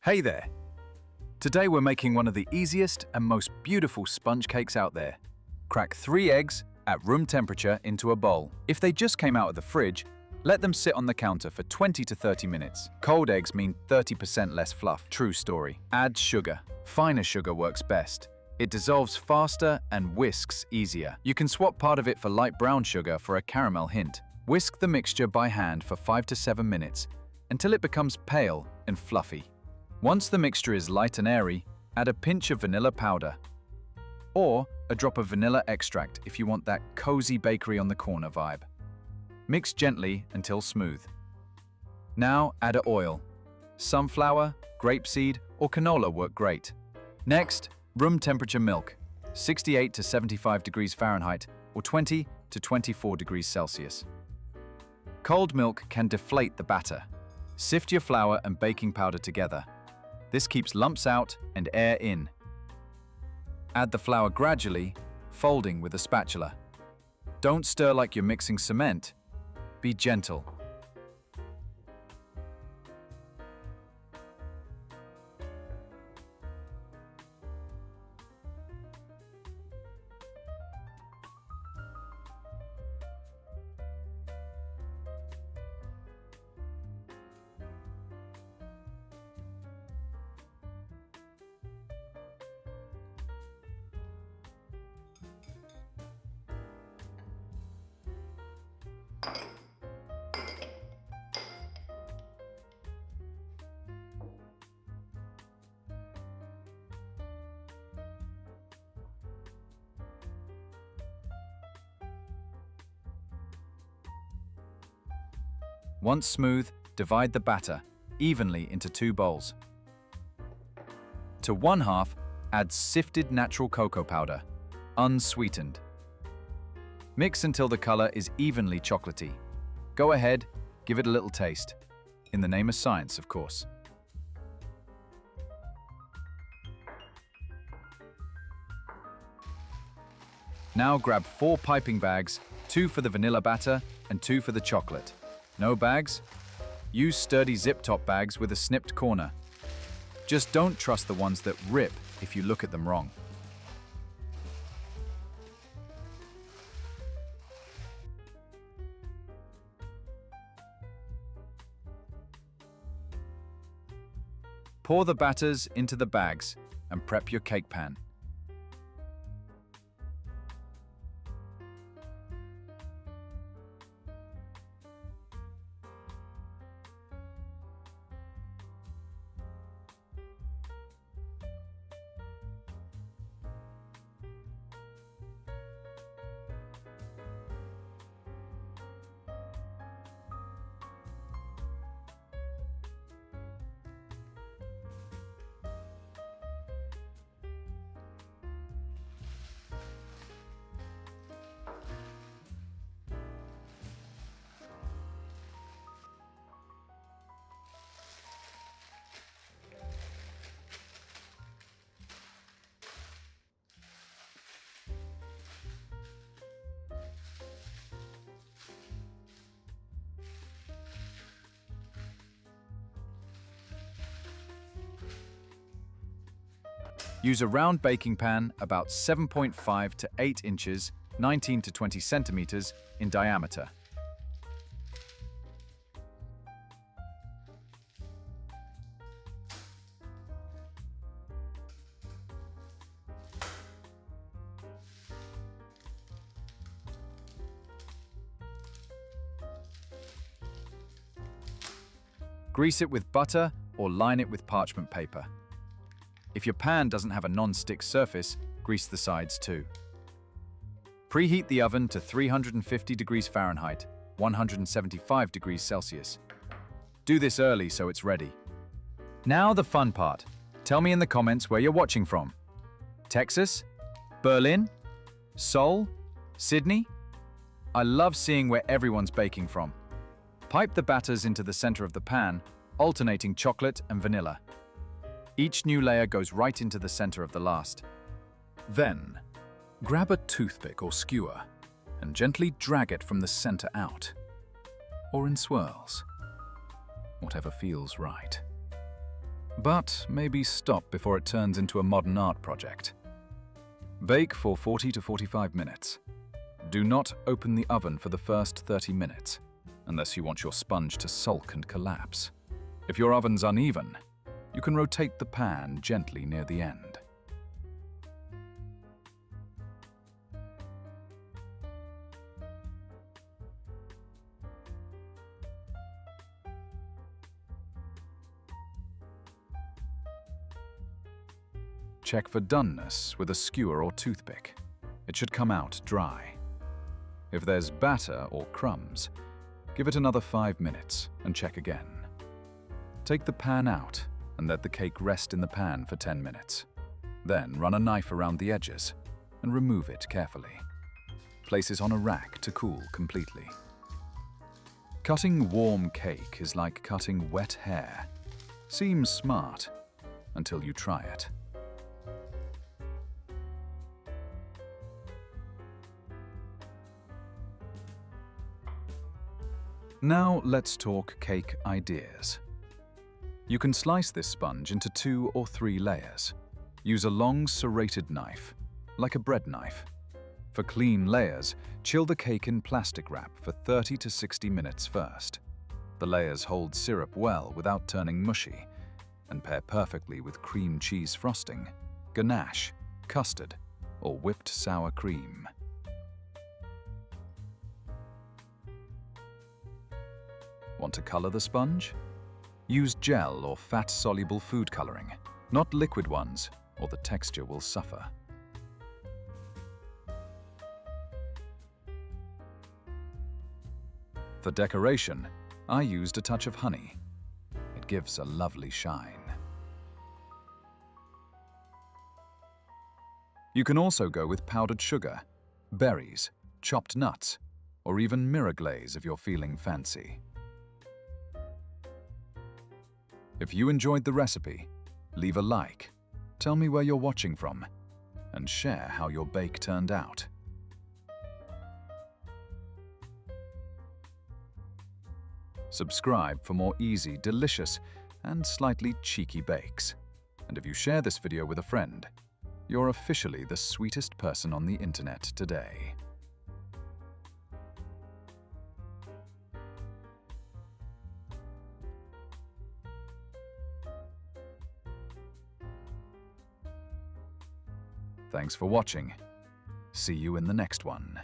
Hey there! Today we're making one of the easiest and most beautiful sponge cakes out there. Crack 3 eggs at room temperature into a bowl. If they just came out of the fridge, let them sit on the counter for 20 to 30 minutes. Cold eggs mean 30% less fluff. True story. Add sugar. Finer sugar works best. It dissolves faster and whisks easier. You can swap part of it for light brown sugar for a caramel hint. Whisk the mixture by hand for 5 to 7 minutes until it becomes pale and fluffy. Once the mixture is light and airy, add a pinch of vanilla powder or a drop of vanilla extract if you want that cozy bakery on the corner vibe. Mix gently until smooth. Now add oil. Sunflower, grapeseed, or canola work great. Next, room temperature milk, 68 to 75 degrees Fahrenheit or 20 to 24 degrees Celsius. Cold milk can deflate the batter. Sift your flour and baking powder together. This keeps lumps out and air in. Add the flour gradually, folding with a spatula. Don't stir like you're mixing cement. Be gentle. Once smooth, divide the batter evenly into 2 bowls. To one half, add sifted natural cocoa powder, unsweetened. Mix until the color is evenly chocolatey. Go ahead, give it a little taste. In the name of science, of course. Now grab 4 piping bags, 2 for the vanilla batter and 2 for the chocolate. No bags? Use sturdy zip-top bags with a snipped corner. Just don't trust the ones that rip if you look at them wrong. Pour the batters into the bags and prep your cake pan. Use a round baking pan about 7.5 to 8 inches, 19 to 20 centimeters in diameter. Grease it with butter or line it with parchment paper. If your pan doesn't have a non-stick surface, grease the sides too. Preheat the oven to 350 degrees Fahrenheit, 175 degrees Celsius. Do this early so it's ready. Now the fun part. Tell me in the comments where you're watching from. Texas? Berlin? Seoul? Sydney? I love seeing where everyone's baking from. Pipe the batters into the center of the pan, alternating chocolate and vanilla. Each new layer goes right into the center of the last. Then, grab a toothpick or skewer and gently drag it from the center out, or in swirls, whatever feels right. but maybe stop before it turns into a modern art project. Bake for 40 to 45 minutes. Do not open the oven for the first 30 minutes, unless you want your sponge to sulk and collapse. If your oven's uneven, you can rotate the pan gently near the end. Check for doneness with a skewer or toothpick. It should come out dry. If there's batter or crumbs, give it another 5 minutes and check again. Take the pan out and let the cake rest in the pan for 10 minutes. Then run a knife around the edges and remove it carefully. Place it on a rack to cool completely. Cutting warm cake is like cutting wet hair. Seems smart until you try it. Now let's talk cake ideas. You can slice this sponge into 2 or 3 layers. Use a long serrated knife, like a bread knife. For clean layers, chill the cake in plastic wrap for 30 to 60 minutes first. The layers hold syrup well without turning mushy and pair perfectly with cream cheese frosting, ganache, custard, or whipped sour cream. Want to color the sponge? Use gel or fat-soluble food coloring, not liquid ones, or the texture will suffer. For decoration, I used a touch of honey. It gives a lovely shine. You can also go with powdered sugar, berries, chopped nuts, or even mirror glaze if you're feeling fancy. If you enjoyed the recipe, leave a like, tell me where you're watching from, and share how your bake turned out. Subscribe for more easy, delicious, and slightly cheeky bakes. And if you share this video with a friend, you're officially the sweetest person on the internet today. Thanks for watching. See you in the next one.